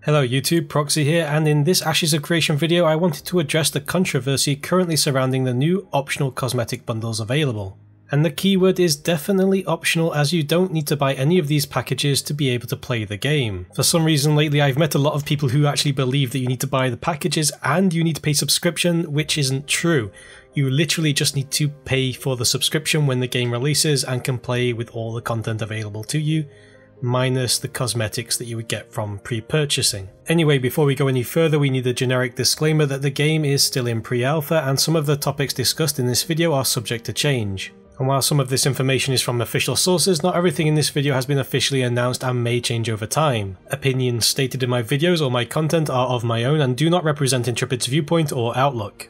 Hello YouTube, Proxy here, and in this Ashes of Creation video I wanted to address the controversy currently surrounding the new optional cosmetic bundles available. And the keyword is definitely optional, as you don't need to buy any of these packages to be able to play the game. For some reason lately I've met a lot of people who actually believe that you need to buy the packages and you need to pay subscription, which isn't true. You literally just need to pay for the subscription when the game releases and can play with all the content available to you, minus the cosmetics that you would get from pre-purchasing. Anyway, before we go any further, we need a generic disclaimer that the game is still in pre-alpha and some of the topics discussed in this video are subject to change. And while some of this information is from official sources, not everything in this video has been officially announced and may change over time. Opinions stated in my videos or my content are of my own and do not represent Intrepid's viewpoint or outlook.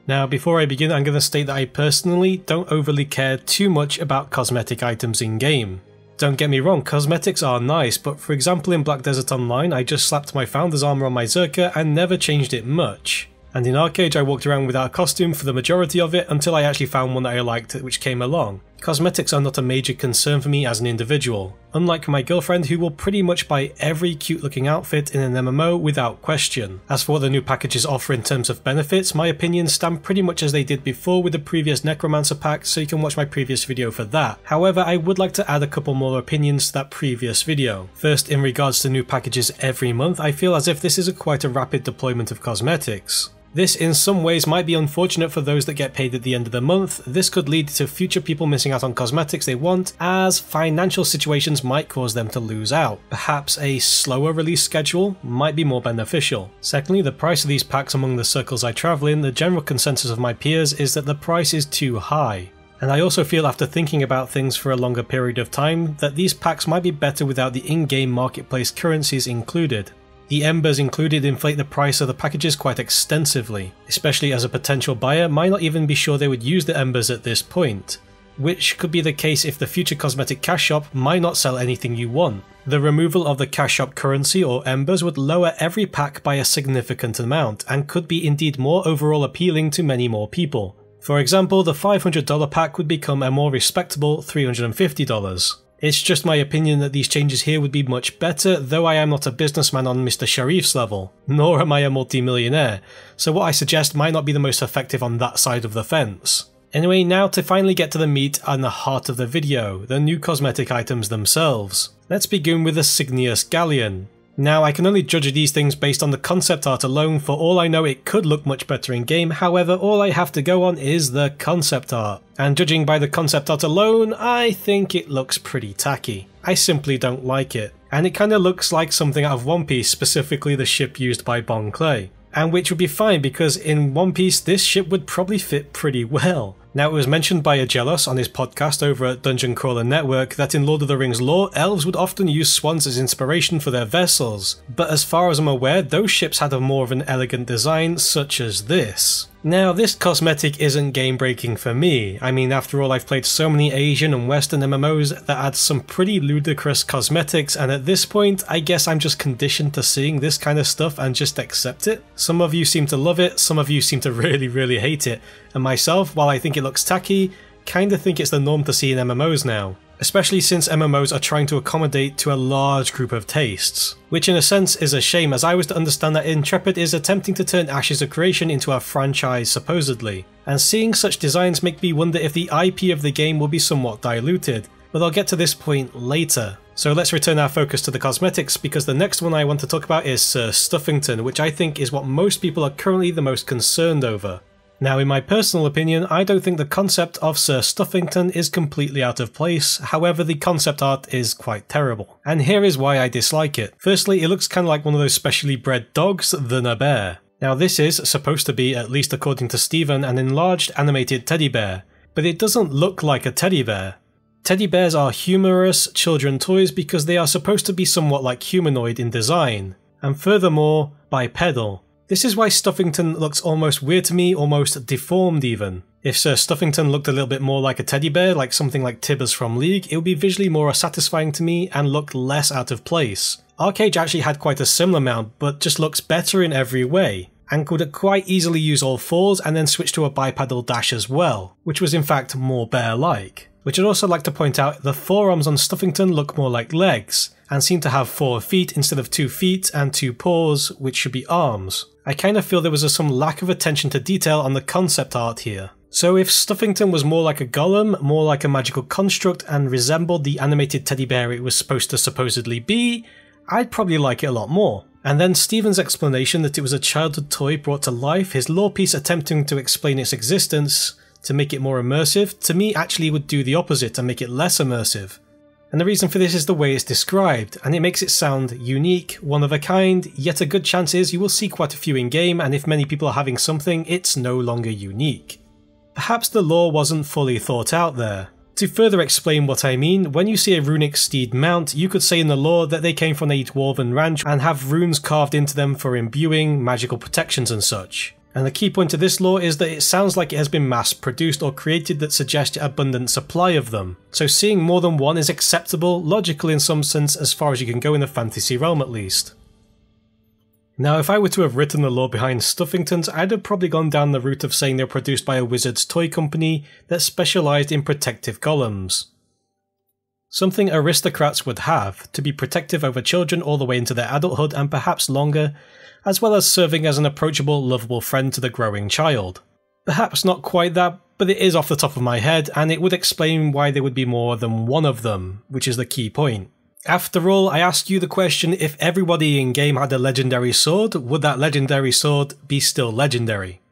Now, before I begin, I'm going to state that I personally don't overly care too much about cosmetic items in-game. Don't get me wrong, cosmetics are nice, but for example in Black Desert Online I just slapped my Founder's armor on my Zerker and never changed it much. And in Arcade I walked around without a costume for the majority of it until I actually found one that I liked which came along. Cosmetics are not a major concern for me as an individual, unlike my girlfriend who will pretty much buy every cute looking outfit in an MMO without question. As for what the new packages offer in terms of benefits, my opinions stand pretty much as they did before with the previous Necromancer pack, so you can watch my previous video for that. However, I would like to add a couple more opinions to that previous video. First, in regards to new packages every month, I feel as if this is quite a rapid deployment of cosmetics. This in some ways might be unfortunate for those that get paid at the end of the month. This could lead to future people missing out on cosmetics they want, as financial situations might cause them to lose out. Perhaps a slower release schedule might be more beneficial. Secondly, the price of these packs among the circles I travel in, the general consensus of my peers is that the price is too high. And I also feel after thinking about things for a longer period of time that these packs might be better without the in-game marketplace currencies included. The embers included inflate the price of the packages quite extensively, especially as a potential buyer might not even be sure they would use the embers at this point, which could be the case if the future cosmetic cash shop might not sell anything you want. The removal of the cash shop currency or embers would lower every pack by a significant amount and could be indeed more overall appealing to many more people. For example, the $500 pack would become a more respectable $350. It's just my opinion that these changes here would be much better, though I am not a businessman on Mr. Sharif's level, nor am I a multi-millionaire, so what I suggest might not be the most effective on that side of the fence. Anyway, now to finally get to the meat and the heart of the video, the new cosmetic items themselves. Let's begin with the Signius Galleon. Now, I can only judge these things based on the concept art alone. For all I know it could look much better in game, however all I have to go on is the concept art. And judging by the concept art alone, I think it looks pretty tacky. I simply don't like it. And it kinda looks like something out of One Piece, specifically the ship used by Bon Clay. And which would be fine because in One Piece this ship would probably fit pretty well. Now, it was mentioned by Agelos on his podcast over at Dungeon Crawler Network that in Lord of the Rings lore, elves would often use swans as inspiration for their vessels, but as far as I'm aware, those ships had a more of an elegant design such as this. Now, this cosmetic isn't game breaking for me. I mean, after all, I've played so many Asian and Western MMOs that add some pretty ludicrous cosmetics, and at this point, I guess I'm just conditioned to seeing this kind of stuff and just accept it. Some of you seem to love it, some of you seem to really hate it, and myself, while I think it looks tacky, kinda think it's the norm to see in MMOs now. Especially since MMOs are trying to accommodate to a large group of tastes. Which in a sense is a shame, as I was to understand that Intrepid is attempting to turn Ashes of Creation into a franchise supposedly. And seeing such designs make me wonder if the IP of the game will be somewhat diluted, but I'll get to this point later. So let's return our focus to the cosmetics, because the next one I want to talk about is Sir Stuffington, which I think is what most people are currently the most concerned over. Now, in my personal opinion, I don't think the concept of Sir Stuffington is completely out of place, however the concept art is quite terrible. And here is why I dislike it. Firstly, it looks kind of like one of those specially bred dogs than a bear. Now this is supposed to be, at least according to Steven, an enlarged animated teddy bear, but it doesn't look like a teddy bear. Teddy bears are humorous children toys because they are supposed to be somewhat like humanoid in design, and furthermore, bipedal. This is why Stuffington looks almost weird to me, almost deformed even. If Sir Stuffington looked a little bit more like a teddy bear, like something like Tibbers from League, it would be visually more satisfying to me and look less out of place. Arcade actually had quite a similar mount, but just looks better in every way, and could quite easily use all fours and then switch to a bipedal dash as well, which was in fact more bear-like. which I'd also like to point out the forearms on Stuffington look more like legs, and seem to have 4 feet instead of 2 feet and 2 paws, which should be arms. I kind of feel there was some lack of attention to detail on the concept art here. So if Stuffington was more like a golem, more like a magical construct, and resembled the animated teddy bear it was supposed to supposedly be, I'd probably like it a lot more. And then Stephen's explanation that it was a childhood toy brought to life, his lore piece attempting to explain its existence to make it more immersive, to me actually would do the opposite and make it less immersive. And the reason for this is the way it's described, and it makes it sound unique, one of a kind, yet a good chance is you will see quite a few in game, and if many people are having something, it's no longer unique. Perhaps the lore wasn't fully thought out there. To further explain what I mean, when you see a runic steed mount, you could say in the lore that they came from a dwarven ranch and have runes carved into them for imbuing magical protections and such. And the key point to this lore is that it sounds like it has been mass produced or created that suggests an abundant supply of them. So seeing more than one is acceptable, logical in some sense as far as you can go in the fantasy realm at least. Now if I were to have written the lore behind Stuffingtons, I'd have probably gone down the route of saying they were produced by a wizard's toy company that specialised in protective golems. Something aristocrats would have, to be protective over children all the way into their adulthood and perhaps longer, as well as serving as an approachable, lovable friend to the growing child. Perhaps not quite that, but it is off the top of my head, and it would explain why there would be more than one of them, which is the key point. After all, I asked you the question, if everybody in game had a legendary sword, would that legendary sword be still legendary?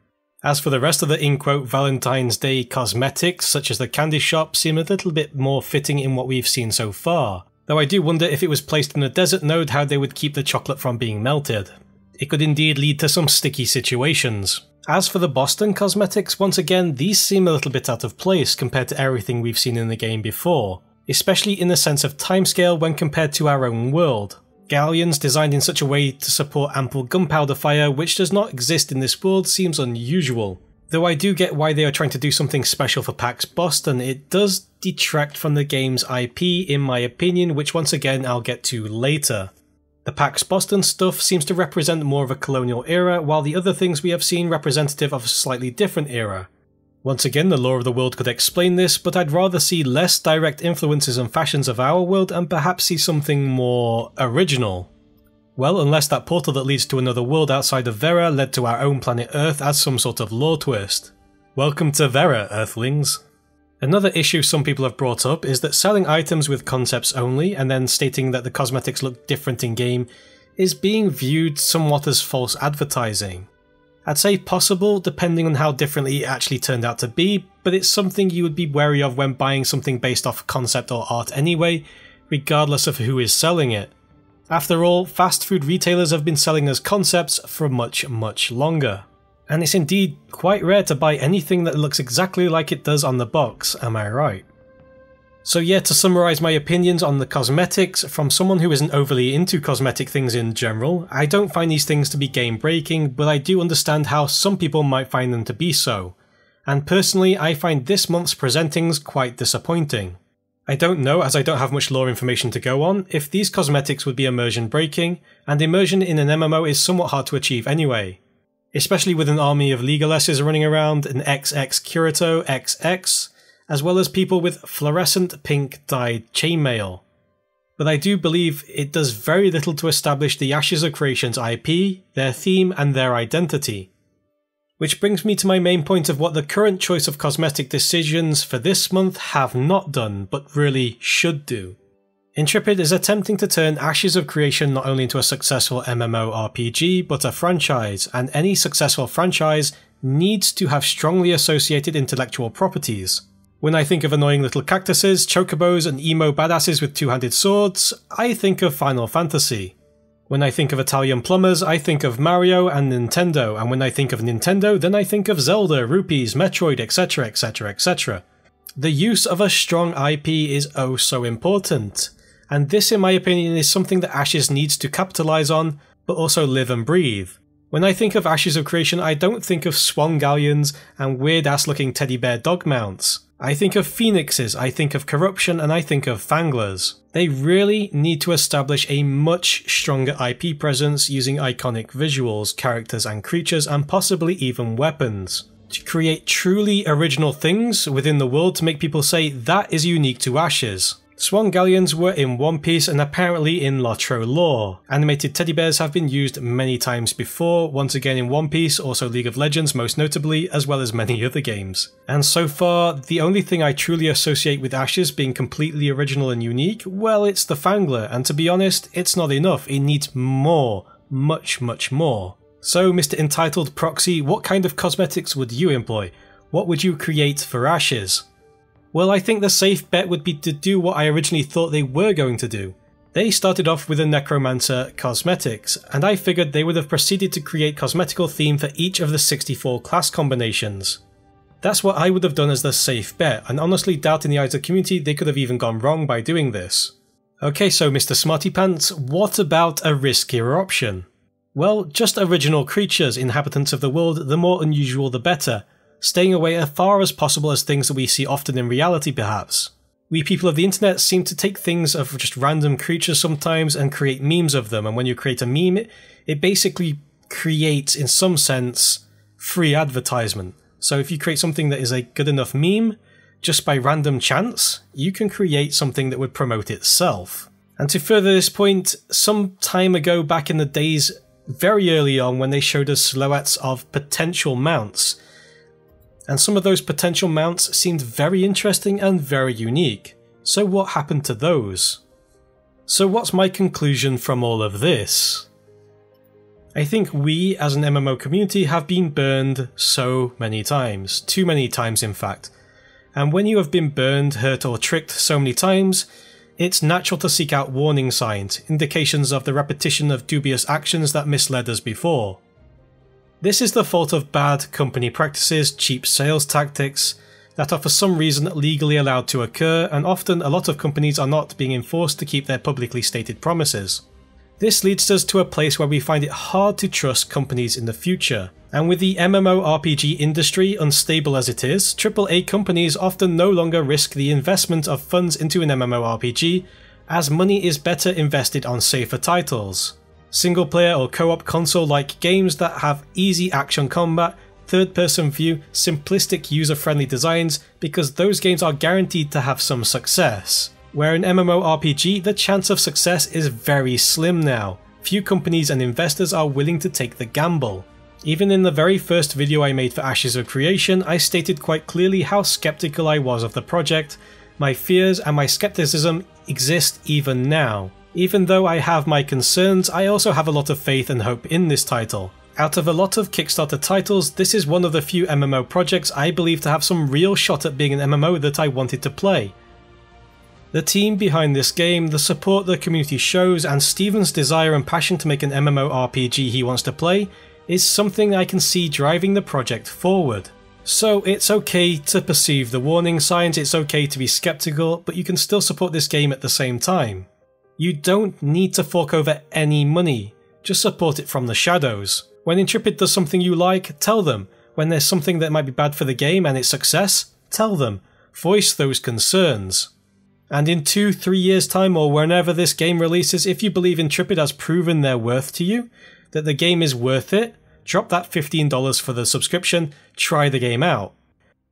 As for the rest of the in-quote Valentine's Day cosmetics, such as the candy shop, seem a little bit more fitting in what we've seen so far. Though I do wonder if it was placed in a desert node how they would keep the chocolate from being melted. It could indeed lead to some sticky situations. As for the Boston cosmetics, once again, these seem a little bit out of place compared to everything we've seen in the game before, especially in the sense of timescale when compared to our own world. Galleons designed in such a way to support ample gunpowder fire, which does not exist in this world, seems unusual. Though I do get why they are trying to do something special for PAX Boston, it does detract from the game's IP in my opinion, which once again I'll get to later. The PAX Boston stuff seems to represent more of a colonial era, while the other things we have seen representative of a slightly different era. Once again, the lore of the world could explain this, but I'd rather see less direct influences and fashions of our world and perhaps see something more original. Well, unless that portal that leads to another world outside of Vera led to our own planet Earth as some sort of lore twist. Welcome to Vera, Earthlings. Another issue some people have brought up is that selling items with concepts only and then stating that the cosmetics look different in game is being viewed somewhat as false advertising. I'd say possible depending on how differently it actually turned out to be, but it's something you would be wary of when buying something based off concept or art anyway, regardless of who is selling it. After all, fast food retailers have been selling as concepts for much longer. And it's indeed quite rare to buy anything that looks exactly like it does on the box, am I right? So yeah, to summarise my opinions on the cosmetics, from someone who isn't overly into cosmetic things in general, I don't find these things to be game breaking, but I do understand how some people might find them to be so. And personally, I find this month's presentings quite disappointing. I don't know, as I don't have much lore information to go on, if these cosmetics would be immersion breaking, and immersion in an MMO is somewhat hard to achieve anyway. Especially with an army of Legolesses running around, an XX Kirito XX, as well as people with fluorescent pink dyed chainmail. But I do believe it does very little to establish the Ashes of Creation's IP, their theme and their identity. Which brings me to my main point of what the current choice of cosmetic decisions for this month have not done, but really should do. Intrepid is attempting to turn Ashes of Creation not only into a successful MMORPG, but a franchise, and any successful franchise needs to have strongly associated intellectual properties. When I think of annoying little cactuses, chocobos, and emo badasses with two-handed swords, I think of Final Fantasy. When I think of Italian plumbers, I think of Mario and Nintendo, and when I think of Nintendo, then I think of Zelda, Rupees, Metroid, etc, etc, etc. The use of a strong IP is oh so important. And this, in my opinion, is something that Ashes needs to capitalise on, but also live and breathe. When I think of Ashes of Creation, I don't think of swan galleons and weird-ass looking teddy bear dog mounts. I think of phoenixes, I think of corruption, and I think of fanglers. They really need to establish a much stronger IP presence using iconic visuals, characters and creatures, and possibly even weapons. to create truly original things within the world to make people say that is unique to Ashes. Swan galleons were in One Piece and apparently in Lotro lore. Animated teddy bears have been used many times before, once again in One Piece, also League of Legends most notably, as well as many other games. And so far, the only thing I truly associate with Ashes being completely original and unique, well, it's the Fangler, and to be honest, it's not enough, it needs more, much more. So Mr. Entitled Proxy, what kind of cosmetics would you employ? What would you create for Ashes? Well, I think the safe bet would be to do what I originally thought they were going to do. They started off with a Necromancer cosmetics, and I figured they would have proceeded to create cosmetical theme for each of the 64 class combinations. That's what I would have done as the safe bet, and honestly doubt in the eyes of the community they could have even gone wrong by doing this. Okay, so Mr. Smarty Pants, what about a riskier option? Well, just original creatures, inhabitants of the world, the more unusual the better. Staying away as far as possible as things that we see often in reality perhaps. We people of the internet seem to take things of just random creatures sometimes and create memes of them, and when you create a meme, it basically creates, in some sense, free advertisement. So if you create something that is a good enough meme, just by random chance, you can create something that would promote itself. And to further this point, some time ago back in the days, very early on when they showed us silhouettes of potential mounts, and some of those potential mounts seemed very interesting and very unique. So what happened to those? So what's my conclusion from all of this? I think we as an MMO community have been burned so many times, too many times in fact. And when you have been burned, hurt or tricked so many times, it's natural to seek out warning signs, indications of the repetition of dubious actions that misled us before. This is the fault of bad company practices, cheap sales tactics, that are for some reason legally allowed to occur, and often a lot of companies are not being enforced to keep their publicly stated promises. This leads us to a place where we find it hard to trust companies in the future. And with the MMORPG industry unstable as it is, AAA companies often no longer risk the investment of funds into an MMORPG, as money is better invested on safer titles. Single player or co-op console-like games that have easy action combat, third-person view, simplistic user-friendly designs, because those games are guaranteed to have some success. Where in MMORPG, the chance of success is very slim now. Few companies and investors are willing to take the gamble. Even in the very first video I made for Ashes of Creation, I stated quite clearly how skeptical I was of the project. My fears and my skepticism exist even now. Even though I have my concerns, I also have a lot of faith and hope in this title. Out of a lot of Kickstarter titles, this is one of the few MMO projects I believe to have some real shot at being an MMO that I wanted to play. The team behind this game, the support the community shows, and Steven's desire and passion to make an MMORPG he wants to play is something I can see driving the project forward. So it's okay to perceive the warning signs, it's okay to be skeptical, but you can still support this game at the same time. You don't need to fork over any money, just support it from the shadows. When Intrepid does something you like, tell them. When there's something that might be bad for the game and its success, tell them. Voice those concerns. And in 2-3 years time or whenever this game releases, if you believe Intrepid has proven their worth to you, that the game is worth it, drop that $15 for the subscription, try the game out.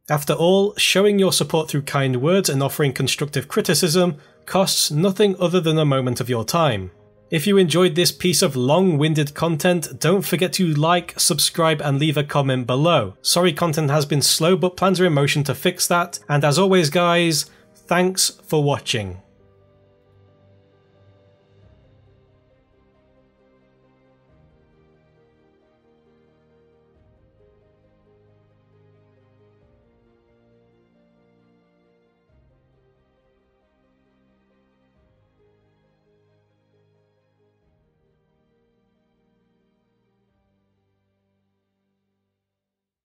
After all, showing your support through kind words and offering constructive criticism costs nothing other than a moment of your time. If you enjoyed this piece of long-winded content, don't forget to like, subscribe and leave a comment below. Sorry content has been slow, but plans are in motion to fix that, and as always guys, thanks for watching.